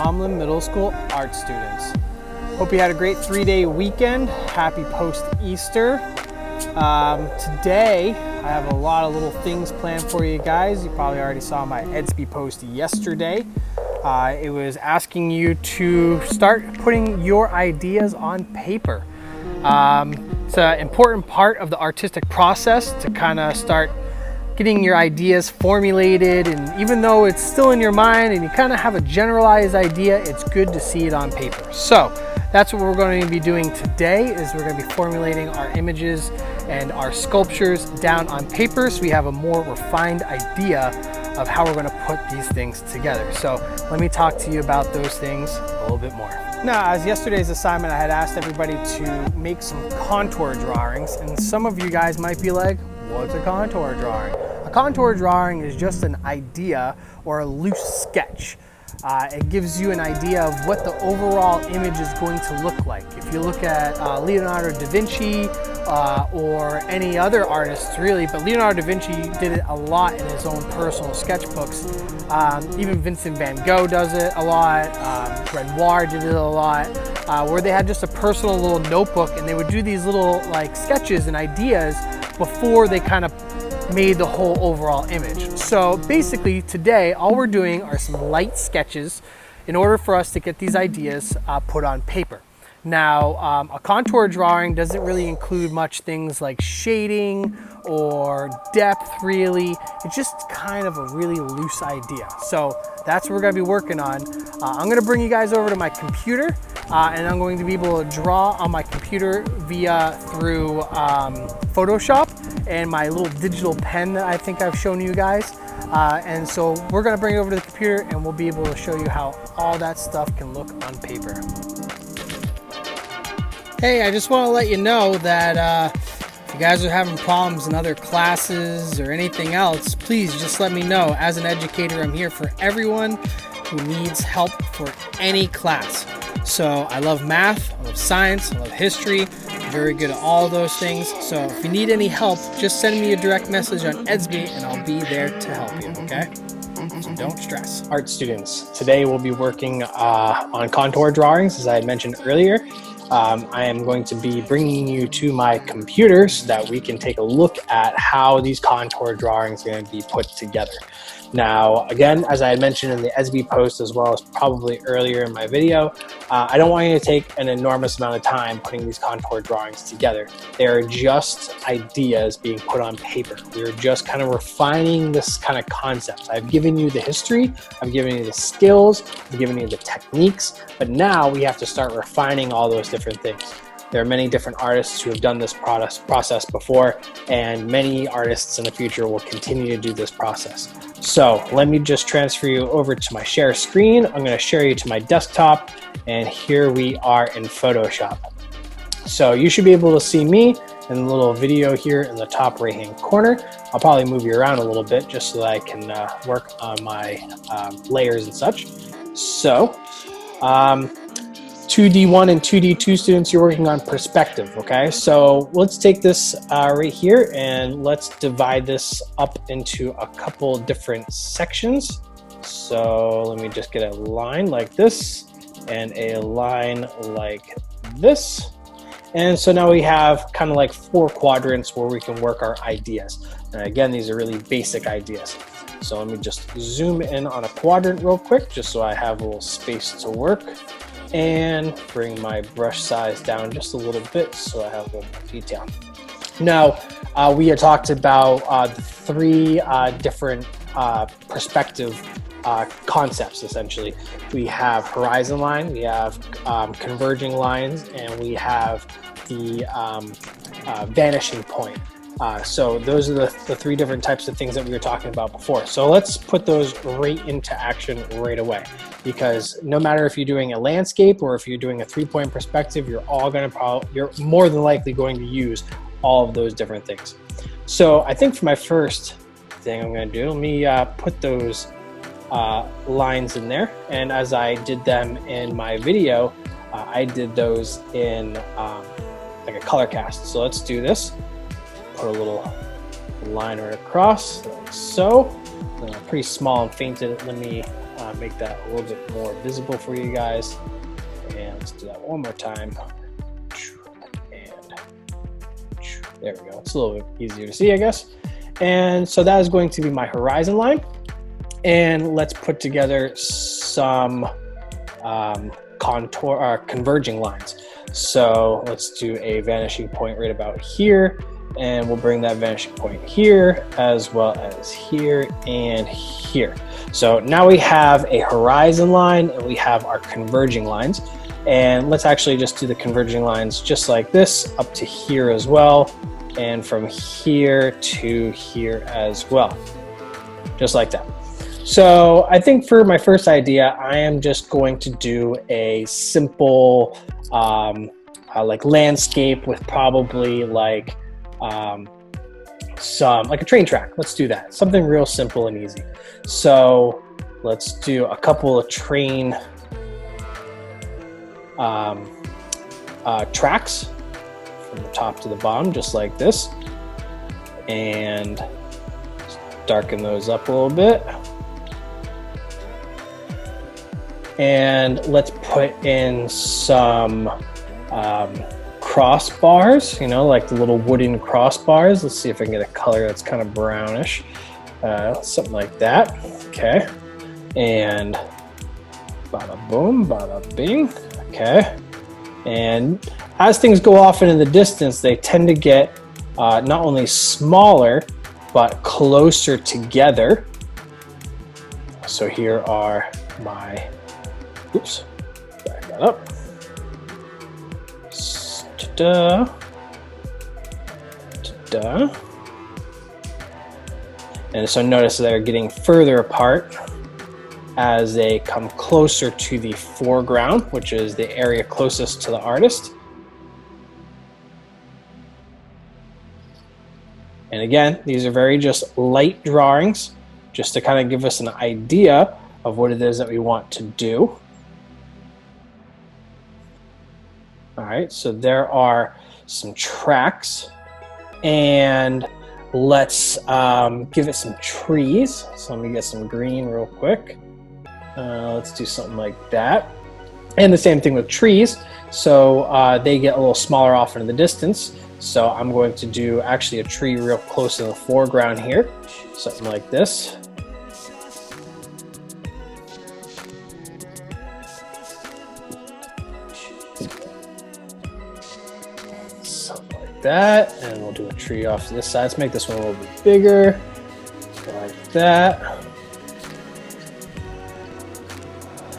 Tomlin Middle School art students. Hope you had a great 3-day weekend. Happy post-Easter. Today, I have a lot of little things planned for you guys. You probably already saw my Edsby post yesterday. It was asking you to start putting your ideas on paper. It's an important part of the artistic process to kind of start getting your ideas formulated, and even though it's still in your mind and you kind of have a generalized idea, it's good to see it on paper. So that's what we're going to be doing today, is we're going to be formulating our images and our sculptures down on paper so we have a more refined idea of how we're going to put these things together. So let me talk to you about those things a little bit more. Now, as yesterday's assignment, I had asked everybody to make some contour drawings, and some of you guys might be like, what's a contour drawing? A contour drawing is just an idea or a loose sketch. It gives you an idea of what the overall image is going to look like. If you look at Leonardo da Vinci or any other artists really, but Leonardo da Vinci did it a lot in his own personal sketchbooks. Even Vincent van Gogh does it a lot. Renoir did it a lot, where they had just a personal little notebook and they would do these little like sketches and ideas before they kind of made the whole overall image. So basically today, all we're doing are some light sketches in order for us to get these ideas put on paper. Now, a contour drawing doesn't really include much things like shading or depth really. It's just kind of a really loose idea. So that's what we're gonna be working on. I'm gonna bring you guys over to my computer and I'm going to be able to draw on my computer through Photoshop and my little digital pen that I think I've shown you guys. And so we're gonna bring it over to the computer and we'll be able to show you how all that stuff can look on paper. Hey, I just want to let you know that if you guys are having problems in other classes or anything else, please just let me know. As an educator, I'm here for everyone who needs help for any class. So I love math, I love science, I love history. I'm very good at all those things. So if you need any help, just send me a direct message on Edsby and I'll be there to help you, okay? So don't stress. Art students, today we'll be working on contour drawings, as I had mentioned earlier. I am going to be bringing you to my computer so that we can take a look at how these contour drawings are going to be put together. Now, again, as I had mentioned in the Edsby post, as well as probably earlier in my video, I don't want you to take an enormous amount of time putting these contour drawings together. They are just ideas being put on paper. We're just kind of refining this kind of concept. I've given you the history, I've given you the skills, I've given you the techniques, but now we have to start refining all those different things. There are many different artists who have done this process before, and many artists in the future will continue to do this process. So let me just transfer you over to my share screen. I'm going to share you to my desktop, and here we are in Photoshop. So you should be able to see me in the little video here in the top right hand corner. I'll probably move you around a little bit just so that I can work on my layers and such. So 2D1 and 2D2 students, you're working on perspective, okay? So let's take this right here and let's divide this up into a couple different sections. So let me just get a line like this and a line like this. And so now we have kind of like 4 quadrants where we can work our ideas. And again, these are really basic ideas. So let me just zoom in on a quadrant real quick, just so I have a little space to work. And bring my brush size down just a little bit so I have a little more detail. Now, we had talked about the 3 different perspective concepts, essentially. We have horizon line, we have converging lines, and we have the vanishing point. So those are the 3 different types of things that we were talking about before. So let's put those right into action right away, because no matter if you're doing a landscape or if you're doing a 3-point perspective, you're more than likely going to use all of those different things. So I think for my first thing I'm going to do, let me put those lines in there. And as I did them in my video, I did those in like a color cast. So let's do this. Put a little line right across, like so. Pretty small and fainted. Let me make that a little bit more visible for you guys. And let's do that one more time. And there we go. It's a little bit easier to see, I guess. And so that is going to be my horizon line. And let's put together some contour or converging lines. So let's do a vanishing point right about here, and we'll bring that vanishing point here as well as here and here. So now we have a horizon line and we have our converging lines. And let's actually just do the converging lines just like this up to here as well, and from here to here as well, just like that. So I think for my first idea, I am just going to do a simple like landscape with probably like like a train track. Let's do that. Something real simple and easy. So let's do a couple of train tracks from the top to the bottom, just like this, and darken those up a little bit. And let's put in some crossbars, you know, like the little wooden crossbars. Let's see if I can get a color that's kind of brownish, something like that. Okay, and bada boom, bada bing. Okay, and as things go off into the distance, they tend to get not only smaller but closer together. So here are my, oops, back that up. Ta-da. Ta-da. And so notice they're getting further apart as they come closer to the foreground, which is the area closest to the artist. And again, these are very just light drawings, just to kind of give us an idea of what it is that we want to do. All right, so there are some tracks, and let's give it some trees. So let me get some green real quick. Let's do something like that. And the same thing with trees. So they get a little smaller off into the distance. So I'm going to do actually a tree real close to the foreground here. Something like this. Something like that. And we'll do a tree off to this side. Let's make this one a little bit bigger. Like that.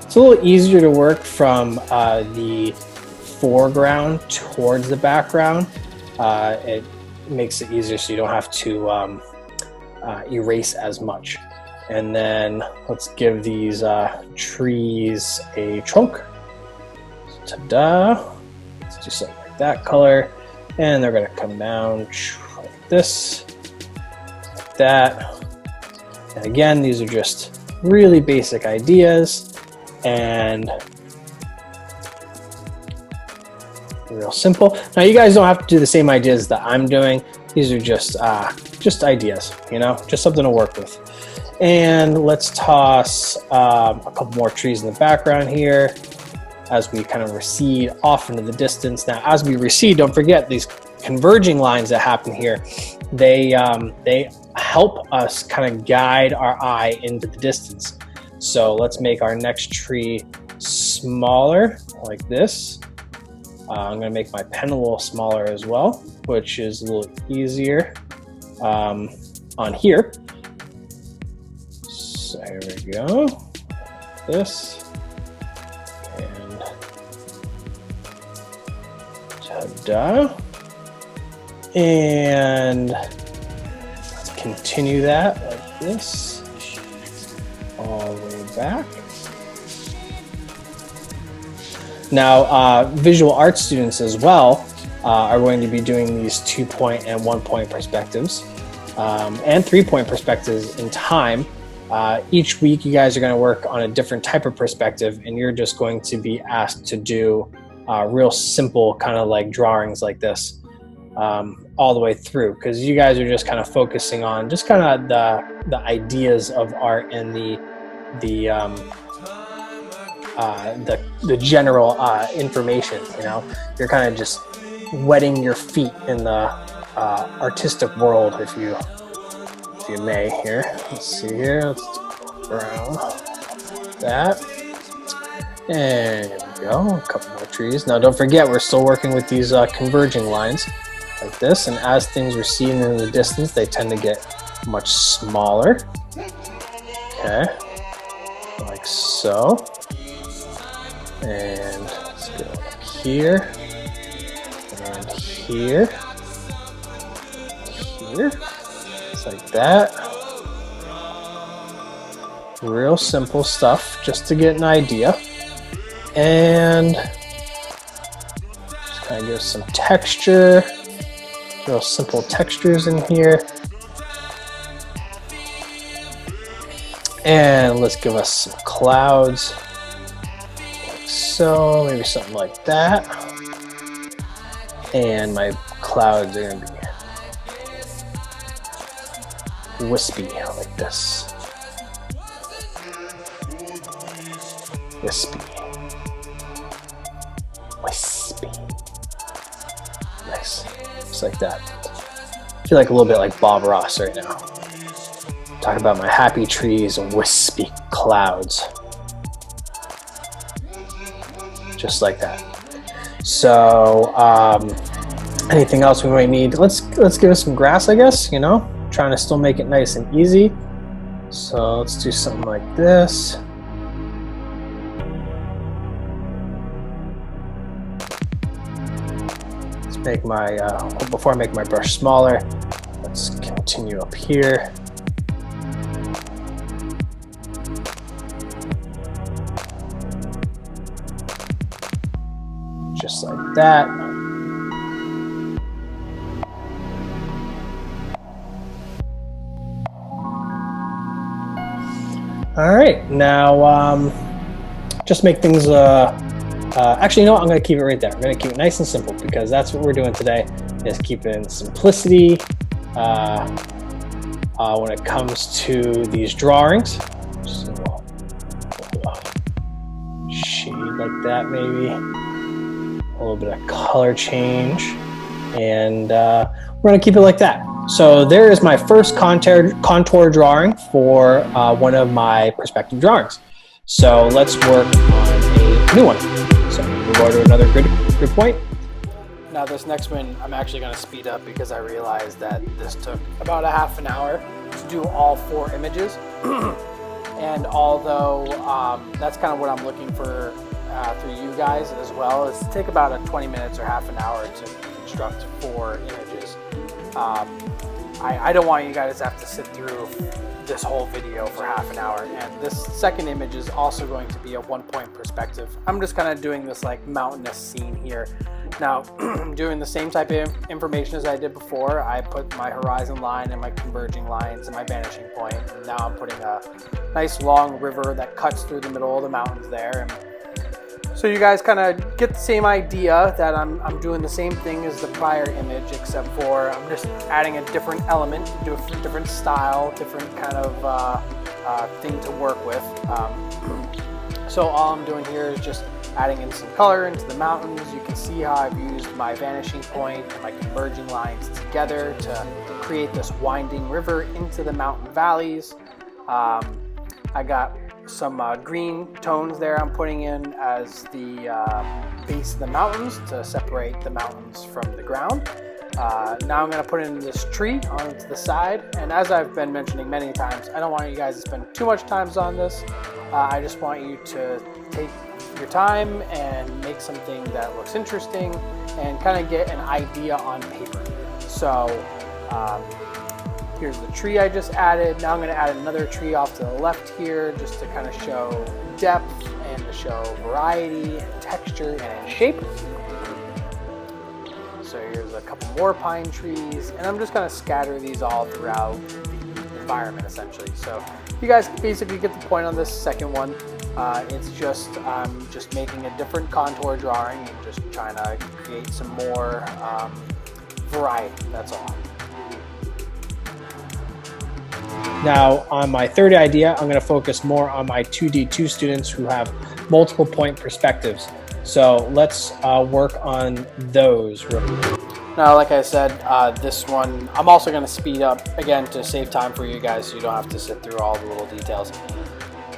It's a little easier to work from the foreground towards the background. It makes it easier so you don't have to erase as much. And then let's give these trees a trunk. Ta-da! Let's do something like that color. And they're gonna come down like this, like that. And again, these are just really basic ideas and real simple. Now you guys don't have to do the same ideas that I'm doing. These are just ideas, you know, just something to work with. And let's toss a couple more trees in the background here as we kind of recede off into the distance. Now, as we recede, don't forget these converging lines that happen here. They help us kind of guide our eye into the distance. So let's make our next tree smaller like this. I'm going to make my pen a little smaller as well, which is a little easier on here. So here we go. This. And ta-da. And let's continue that like this. All the way back. Now, visual arts students as well are going to be doing these 2-point and 1-point perspectives and 3-point perspectives in time. Each week, you guys are going to work on a different type of perspective, and you're just going to be asked to do real simple kind of like drawings like this all the way through, because you guys are just kind of focusing on just kind of the ideas of art and the the general information. You know, you're kind of just wetting your feet in the artistic world, if you may. Here, let's see here. Let's brown that, and there we go. A couple more trees. Now, don't forget, we're still working with these converging lines like this, and as things are seen in the distance, they tend to get much smaller. Okay, like so. And let's go up here, and here, it's like that. Real simple stuff, just to get an idea. And just kind of give some texture, real simple textures in here. And let's give us some clouds. So maybe something like that. And my clouds are gonna be wispy like this. Wispy. Wispy. Nice. Just like that. I feel like a little bit like Bob Ross right now. Talking about my happy trees and wispy clouds. Just like that. So anything else we might need? Let's give it some grass, I guess. You know, trying to still make it nice and easy. So let's do something like this. Let's make my before I make my brush smaller, let's continue up here. Just like that. All right, now just make things, actually, you know what? I'm gonna keep it right there. I'm gonna keep it nice and simple because that's what we're doing today, is keeping simplicity when it comes to these drawings. Just a little shade like that maybe. A little bit of color change, and we're going to keep it like that. So there is my first contour drawing for one of my perspective drawings. So let's work on a new one. So move over to another grid point. Now this next one, I'm actually going to speed up because I realized that this took about a half an hour to do all 4 images. And although that's kind of what I'm looking for through you guys as well, is to take about 20 minutes or half an hour to construct 4 images. I don't want you guys to have to sit through this whole video for half an hour, and this second image is also going to be a 1-point perspective. I'm just kind of doing this like mountainous scene here. Now, doing the same type of information as I did before. I put my horizon line and my converging lines and my vanishing point, and now I'm putting a nice long river that cuts through the middle of the mountains there. And so you guys kind of get the same idea that I'm doing the same thing as the prior image, except for I'm just adding a different element, a different style, different kind of thing to work with. So all I'm doing here is just adding in some color into the mountains. You can see how I've used my vanishing point and my converging lines together to create this winding river into the mountain valleys. I got some green tones there I'm putting in as the base of the mountains to separate the mountains from the ground. Now I'm going to put in this tree onto the side, and as I've been mentioning many times, I don't want you guys to spend too much time on this. I just want you to take your time and make something that looks interesting and kind of get an idea on paper. So here's the tree I just added. Now I'm going to add another tree off to the left here just to kind of show depth and to show variety and texture and shape. So here's a couple more pine trees, and I'm just going to scatter these all throughout the environment essentially. So you guys basically get the point on this second one. It's just I'm just making a different contour drawing and just trying to create some more variety, that's all. Now, on my third idea, I'm going to focus more on my 2D2 students who have multiple point perspectives. So let's work on those real quick. Now, like I said, this one, I'm also going to speed up, again, to save time for you guys so you don't have to sit through all the little details.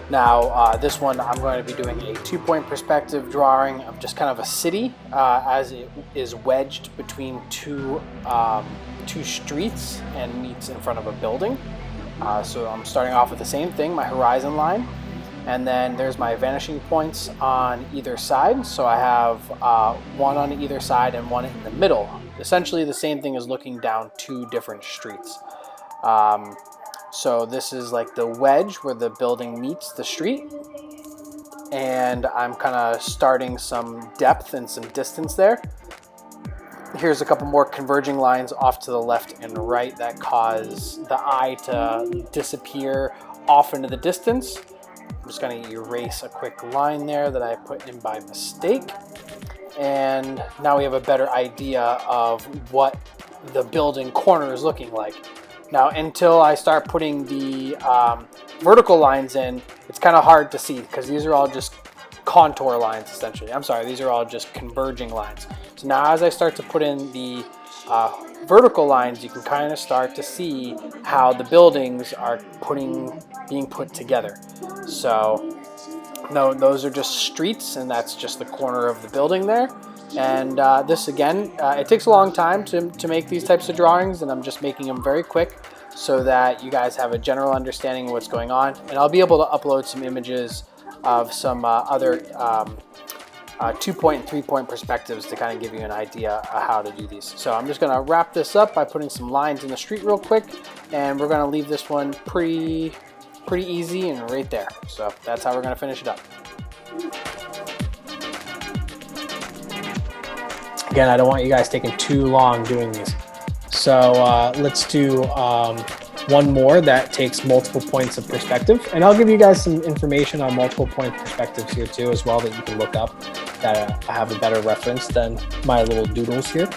Now, this one, I'm going to be doing a 2-point perspective drawing of just kind of a city as it is wedged between two streets and meets in front of a building. So I'm starting off with the same thing, my horizon line, and then there's my vanishing points on either side. So I have one on either side and one in the middle. Essentially the same thing as looking down two different streets. So this is like the wedge where the building meets the street, and I'm kind of starting some depth and some distance there. Here's a couple more converging lines off to the left and right that cause the eye to disappear off into the distance. I'm just going to erase a quick line there that I put in by mistake. And now we have a better idea of what the building corner is looking like. Now, until I start putting the vertical lines in, it's kind of hard to see because these are all just contour lines essentially. I'm sorry, these are all just converging lines. So now as I start to put in the vertical lines, you can kind of start to see how the buildings are being put together. So no, those are just streets, and that's just the corner of the building there. And this again, it takes a long time to make these types of drawings, and I'm just making them very quick so that you guys have a general understanding of what's going on. And I'll be able to upload some images of some other 2-point and 3-point perspectives to kind of give you an idea of how to do these. So I'm just going to wrap this up by putting some lines in the street real quick, and we're going to leave this one pretty easy and right there. So that's how we're going to finish it up. Again, I don't want you guys taking too long doing these. So let's do one more that takes multiple points of perspective. And I'll give you guys some information on multiple point perspectives here too as well that you can look up that I have a better reference than my little doodles here.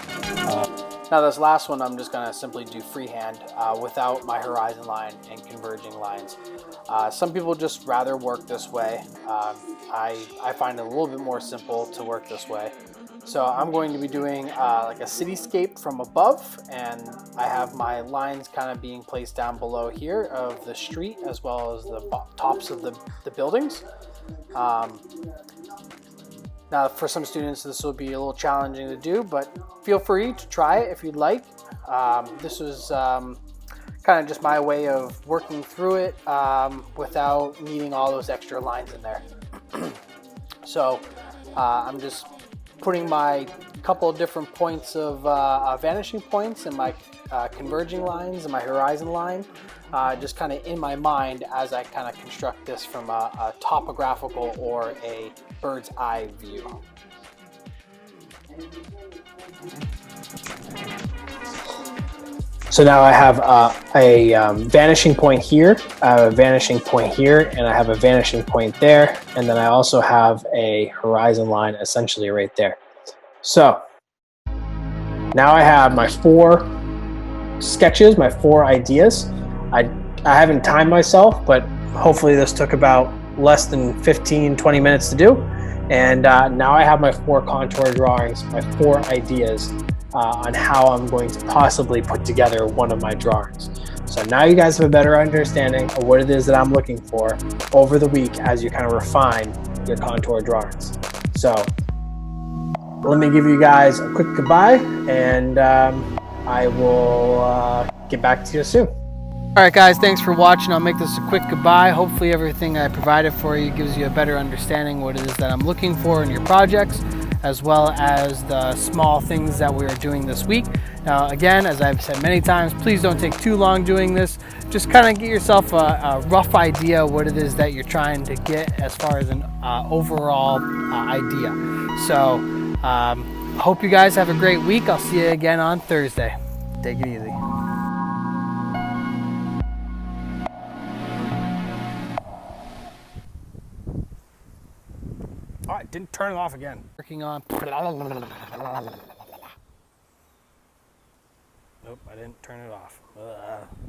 Now this last one, I'm just gonna simply do freehand without my horizon line and converging lines. Some people just rather work this way. I find it a little bit more simple to work this way. So I'm going to be doing like a cityscape from above, and I have my lines kind of being placed down below here of the street as well as the tops of the buildings. Now for some students this will be a little challenging to do, but feel free to try it if you'd like. This was kind of just my way of working through it without needing all those extra lines in there. So I'm just putting my couple of different points of vanishing points and my converging lines and my horizon line just kind of in my mind as I kind of construct this from a topographical or a bird's eye view. So now I have a vanishing point here, I have a vanishing point here, and I have a vanishing point there, and then I also have a horizon line essentially right there. So now I have my 4 sketches, my 4 ideas. I haven't timed myself, but hopefully this took about less than 15-20 minutes to do. And now I have my 4 contour drawings, my 4 ideas on how I'm going to possibly put together one of my drawings. So now you guys have a better understanding of what it is that I'm looking for over the week as you kind of refine your contour drawings. So let me give you guys a quick goodbye, and I will get back to you soon. All right, guys, thanks for watching. I'll make this a quick goodbye. Hopefully everything I provided for you gives you a better understanding what it is that I'm looking for in your projects, as well as the small things that we are doing this week. Now, again, as I've said many times, please don't take too long doing this. Just kind of get yourself a rough idea what it is that you're trying to get as far as an overall idea. So, hope you guys have a great week. I'll see you again on Thursday. Take it easy. Oh, I didn't turn it off again. Working on. Nope, I didn't turn it off.